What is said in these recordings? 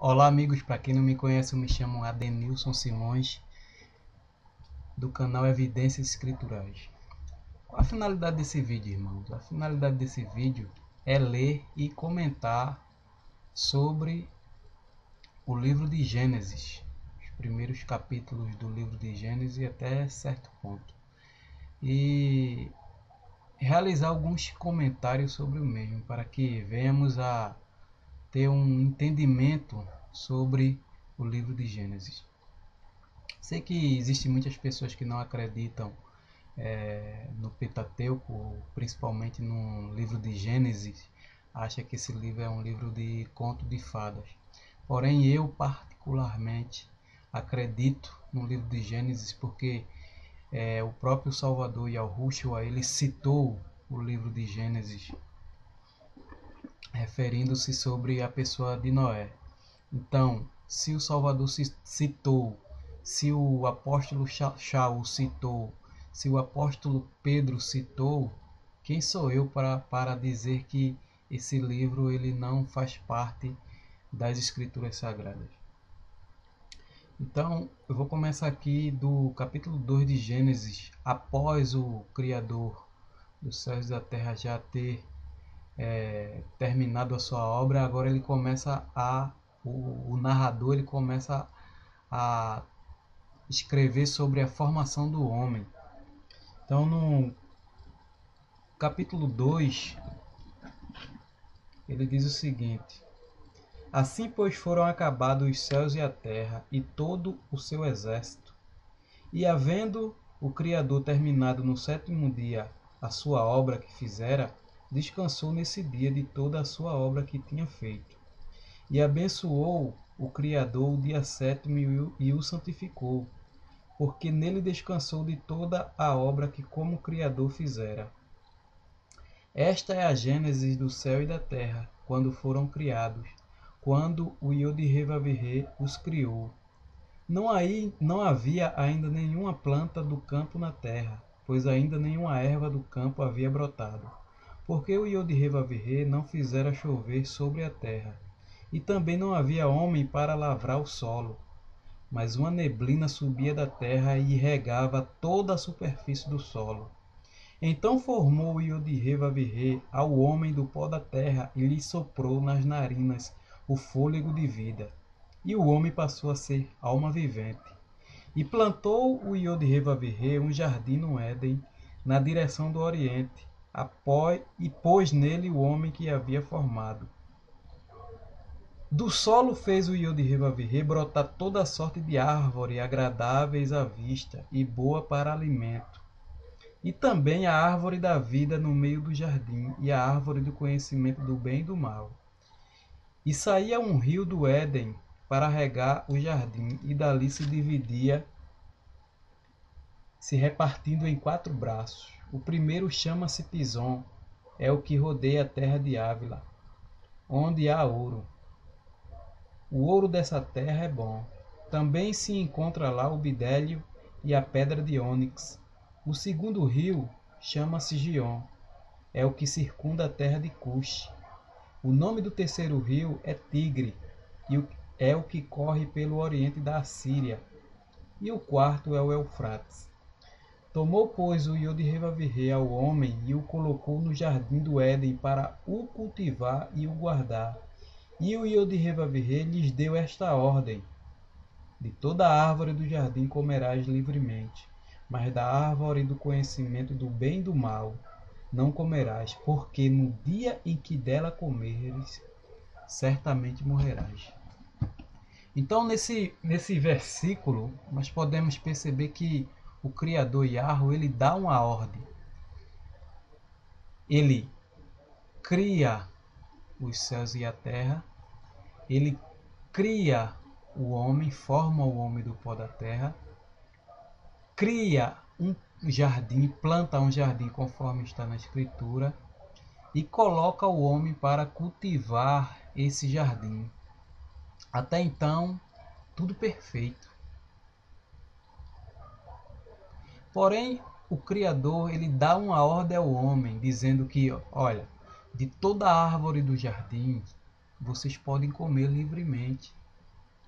Olá amigos, para quem não me conhece, eu me chamo Adenilson Simões, do canal Evidências Escriturais. Qual a finalidade desse vídeo, irmãos? A finalidade desse vídeo é ler e comentar sobre o livro de Gênesis, os primeiros capítulos do livro de Gênesis até certo ponto, e realizar alguns comentários sobre o mesmo, para que venhamos a ter um entendimento sobre o livro de Gênesis. Sei que existem muitas pessoas que não acreditam no Pentateuco, principalmente no livro de Gênesis, acha que esse livro é um livro de conto de fadas. Porém, eu particularmente acredito no livro de Gênesis porque o próprio Salvador Yahushua, ele citou o livro de Gênesis referindo-se sobre a pessoa de Noé. Então, se o Salvador citou, se o apóstolo Shaul citou, se o apóstolo Pedro citou, quem sou eu para dizer que esse livro ele não faz parte das Escrituras Sagradas? Então, eu vou começar aqui do capítulo 2 de Gênesis, após o Criador dos céus e da terra já ter terminado a sua obra. Agora ele começa o narrador ele começa a escrever sobre a formação do homem. Então, no capítulo 2, ele diz o seguinte: Assim, pois, foram acabados os céus e a terra, e todo o seu exército. E havendo o Criador terminado no sétimo dia a sua obra que fizera, descansou nesse dia de toda a sua obra que tinha feito. E abençoou o Criador o dia sétimo e o santificou, porque nele descansou de toda a obra que como Criador fizera. Esta é a gênese do céu e da terra, quando foram criados, quando o Yod-Hê-Vav-Hê os criou. Não havia ainda nenhuma planta do campo na terra, pois ainda nenhuma erva do campo havia brotado, porque o Yod-Hê-Vav-Hê não fizera chover sobre a terra, e também não havia homem para lavrar o solo, mas uma neblina subia da terra e regava toda a superfície do solo. Então formou o Yod-Hê-Vav-Hê ao homem do pó da terra e lhe soprou nas narinas o fôlego de vida. E o homem passou a ser alma vivente. E plantou o Yod-Hê-Vav-Hê um jardim no Éden, na direção do Oriente, e pôs nele o homem que havia formado. Do solo fez o Yod-Hê-Vav-Hê brotar toda sorte de árvore agradáveis à vista e boa para alimento. E também a árvore da vida no meio do jardim, e a árvore do conhecimento do bem e do mal. E saía um rio do Éden para regar o jardim, e dali se dividia, se repartindo em 4 braços. O primeiro chama-se Pison, é o que rodeia a terra de Ávila, onde há ouro. O ouro dessa terra é bom. Também se encontra lá o bidélio e a pedra de ônix. O segundo rio chama-se Gion, é o que circunda a terra de Cush. O nome do terceiro rio é Tigre, e é o que corre pelo oriente da Assíria. E o quarto é o Eufrates. Tomou, pois, o Yod-Hê-Vav-Hê ao homem e o colocou no jardim do Éden para o cultivar e o guardar. E o Yod-Hê-Vav-Hê lhes deu esta ordem: de toda a árvore do jardim comerás livremente, mas da árvore do conhecimento do bem e do mal não comerás, porque no dia em que dela comeres, certamente morrerás. Então, nesse versículo, nós podemos perceber que o Criador Yahweh, ele dá uma ordem. Ele cria os céus e a terra, ele cria o homem, forma o homem do pó da terra, cria um jardim, planta um jardim conforme está na Escritura, e coloca o homem para cultivar esse jardim. Até então, tudo perfeito. Porém, o Criador, ele dá uma ordem ao homem, dizendo que, olha, de toda árvore do jardim, vocês podem comer livremente.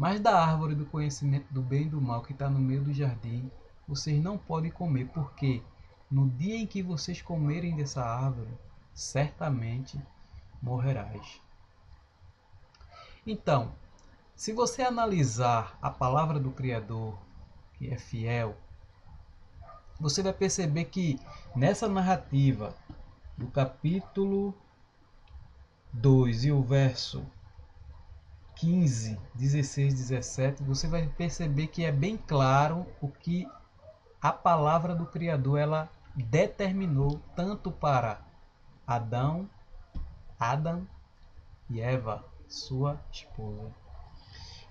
Mas da árvore do conhecimento do bem e do mal que está no meio do jardim, vocês não podem comer, porque no dia em que vocês comerem dessa árvore, certamente morrerás. Então, se você analisar a palavra do Criador, que é fiel, você vai perceber que nessa narrativa do capítulo 2 e o verso 15, 16, 17, você vai perceber que é bem claro o que a palavra do Criador ela determinou tanto para Adão e Eva, sua esposa.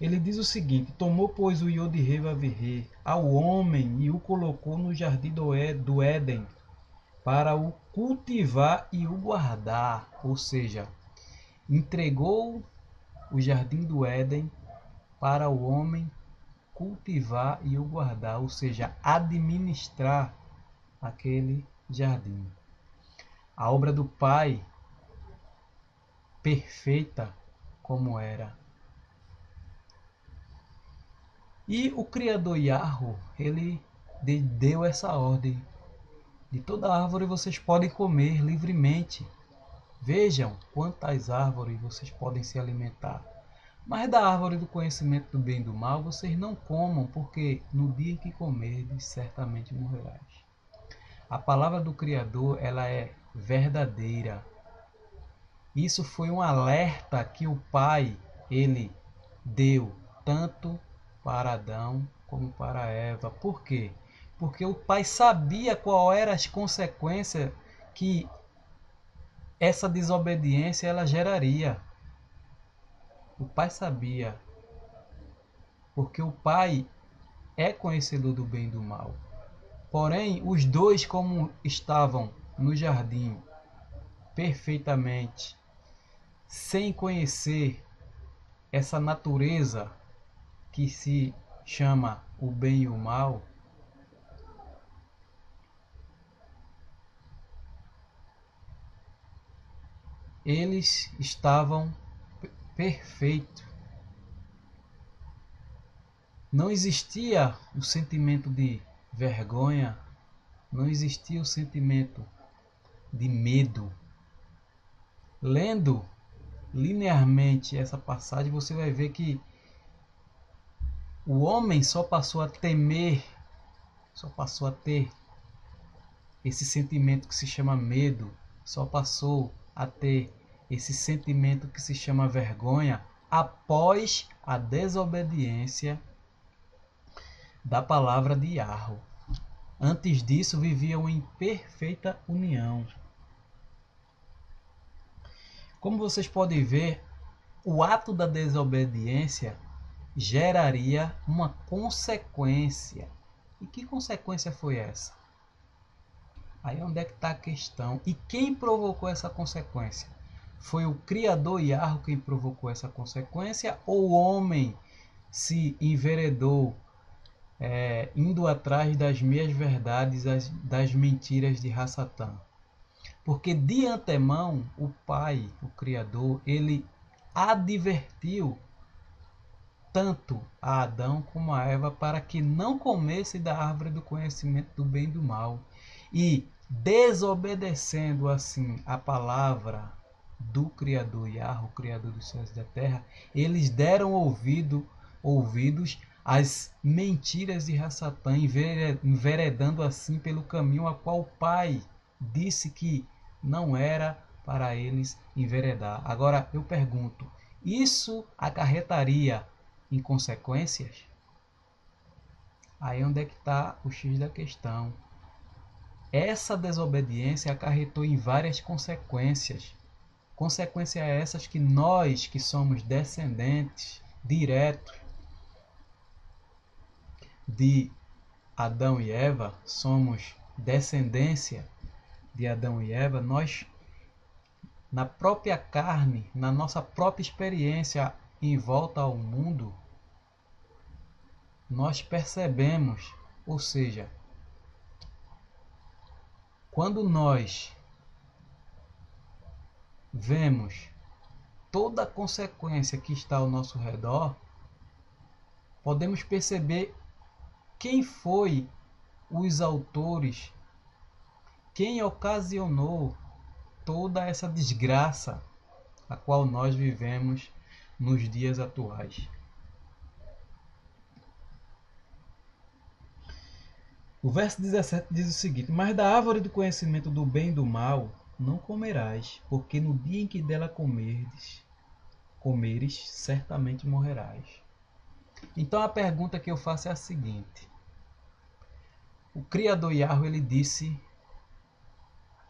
Ele diz o seguinte: tomou, pois, o Yod-Hê-Vav-Hê ao homem e o colocou no jardim do Éden para o cultivar e o guardar. Ou seja, entregou o jardim do Éden para o homem cultivar e o guardar, ou seja, administrar aquele jardim. A obra do Pai, perfeita como era. E o Criador Yahweh, ele deu essa ordem. De toda árvore vocês podem comer livremente. Vejam quantas árvores vocês podem se alimentar. Mas da árvore do conhecimento do bem e do mal vocês não comam, porque no dia em que comerdes, certamente morrerás. A palavra do Criador, ela é verdadeira. Isso foi um alerta que o Pai, ele deu tanto para Adão como para Eva. Por quê? Porque o Pai sabia qual eram as consequências que essa desobediência ela geraria. O Pai sabia, porque o Pai é conhecedor do bem e do mal. Porém, os dois, como estavam no jardim perfeitamente, sem conhecer essa natureza que se chama o bem e o mal, eles estavam perfeitos. Não existia o sentimento de vergonha, não existia o sentimento de medo. Lendo linearmente essa passagem, você vai ver que o homem só passou a temer, só passou a ter esse sentimento que se chama medo, só passou a ter esse sentimento que se chama vergonha após a desobediência da palavra de Yahweh. Antes disso, viviam em perfeita união. Como vocês podem ver, o ato da desobediência geraria uma consequência. E que consequência foi essa? Aí onde é que está a questão? E quem provocou essa consequência? Foi o Criador Yahweh quem provocou essa consequência? Ou o homem se enveredou indo atrás das meias verdades, das mentiras de Hassatã? Porque de antemão o Pai, o Criador, ele advertiu tanto a Adão como a Eva para que não comesse da árvore do conhecimento do bem e do mal. E desobedecendo assim a palavra do Criador Yahweh, o Criador dos céus e da terra, eles deram ouvidos às mentiras de Hassatã, enveredando assim pelo caminho a qual o Pai disse que não era para eles enveredar. Agora eu pergunto, isso acarretaria em consequências? Aí onde é que está o X da questão. Essa desobediência acarretou em várias consequências. Consequências essas que nós, que somos descendentes diretos de Adão e Eva, somos descendência de Adão e Eva, nós, na própria carne, na nossa própria experiência em volta ao mundo, nós percebemos, ou seja, quando nós vemos toda a consequência que está ao nosso redor, podemos perceber quem foi os autores, quem ocasionou toda essa desgraça a qual nós vivemos nos dias atuais. O verso 17 diz o seguinte: Mas da árvore do conhecimento do bem e do mal não comerás, porque no dia em que dela comeres, certamente morrerás. Então a pergunta que eu faço é a seguinte: o Criador Yahweh, ele disse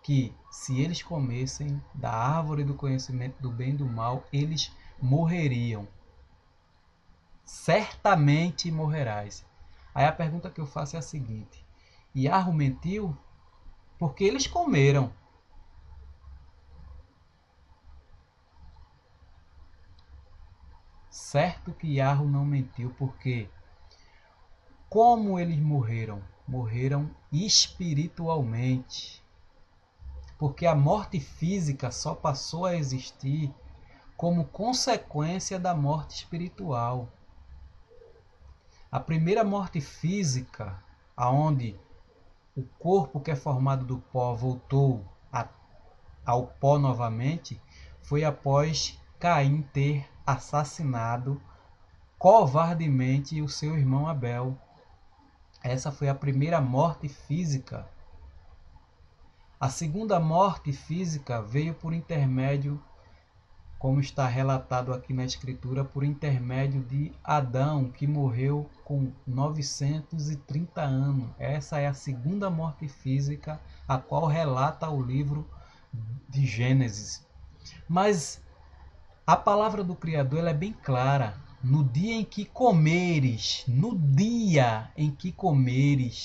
que se eles comessem da árvore do conhecimento do bem e do mal, eles morreriam. Certamente morrerás. Aí a pergunta que eu faço é a seguinte: Yahweh mentiu? Porque eles comeram. Certo que Yahweh não mentiu, porque como eles morreram? Morreram espiritualmente. Porque a morte física só passou a existir como consequência da morte espiritual. A primeira morte física, aonde o corpo que é formado do pó voltou ao pó novamente, foi após Caim ter assassinado covardemente o seu irmão Abel. Essa foi a primeira morte física. A segunda morte física veio por intermédio, como está relatado aqui na Escritura, por intermédio de Adão, que morreu com 930 anos. Essa é a segunda morte física, a qual relata o livro de Gênesis. Mas a palavra do Criador, ela é bem clara. No dia em que comeres,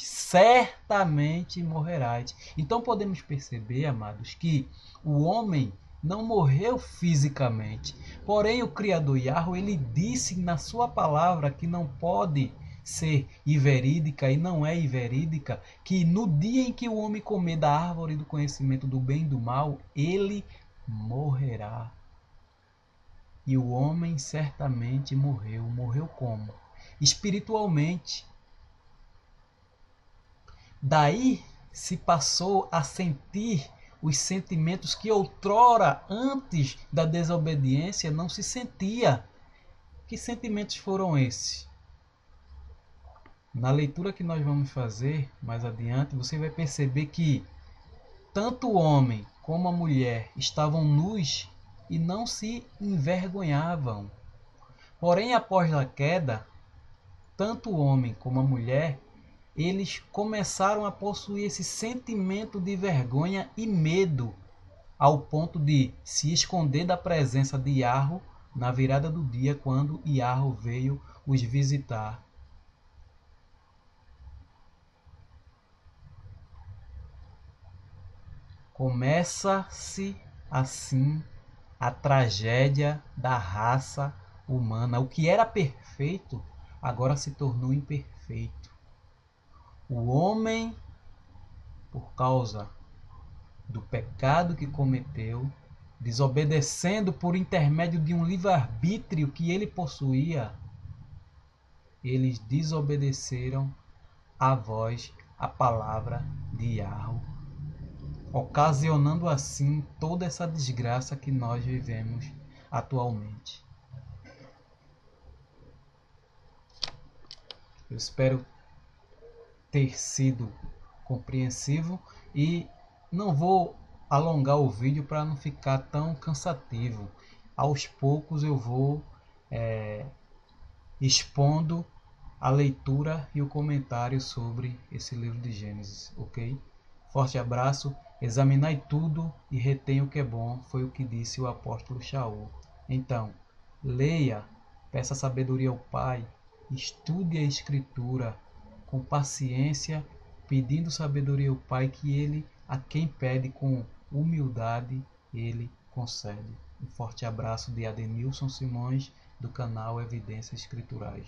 certamente morrerás. Então podemos perceber, amados, que o homem não morreu fisicamente. Porém, o Criador Yahweh, ele disse na sua palavra que não pode ser inverídica e não é inverídica, que no dia em que o homem comer da árvore do conhecimento do bem e do mal, ele morrerá. E o homem certamente morreu. Morreu como? Espiritualmente. Daí se passou a sentir os sentimentos que outrora, antes da desobediência, não se sentia. Que sentimentos foram esses? Na leitura que nós vamos fazer mais adiante, você vai perceber que tanto o homem como a mulher estavam nus e não se envergonhavam. Porém, após a queda, tanto o homem como a mulher, eles começaram a possuir esse sentimento de vergonha e medo, ao ponto de se esconder da presença de Yahweh na virada do dia, quando Yahweh veio os visitar. Começa-se assim a tragédia da raça humana. O que era perfeito agora se tornou imperfeito. O homem, por causa do pecado que cometeu, desobedecendo por intermédio de um livre-arbítrio que ele possuía, eles desobedeceram a voz, a palavra de Yahweh, ocasionando assim toda essa desgraça que nós vivemos atualmente. Eu espero ter sido compreensivo e não vou alongar o vídeo para não ficar tão cansativo. Aos poucos eu vou expondo a leitura e o comentário sobre esse livro de Gênesis, ok? Forte abraço, examinai tudo e retenha o que é bom, foi o que disse o apóstolo Shaul. Então, leia, peça sabedoria ao Pai, estude a Escritura com paciência, pedindo sabedoria ao Pai, que Ele, a quem pede com humildade, Ele concede. Um forte abraço de Adenilson Simões, do canal Evidências Escriturais.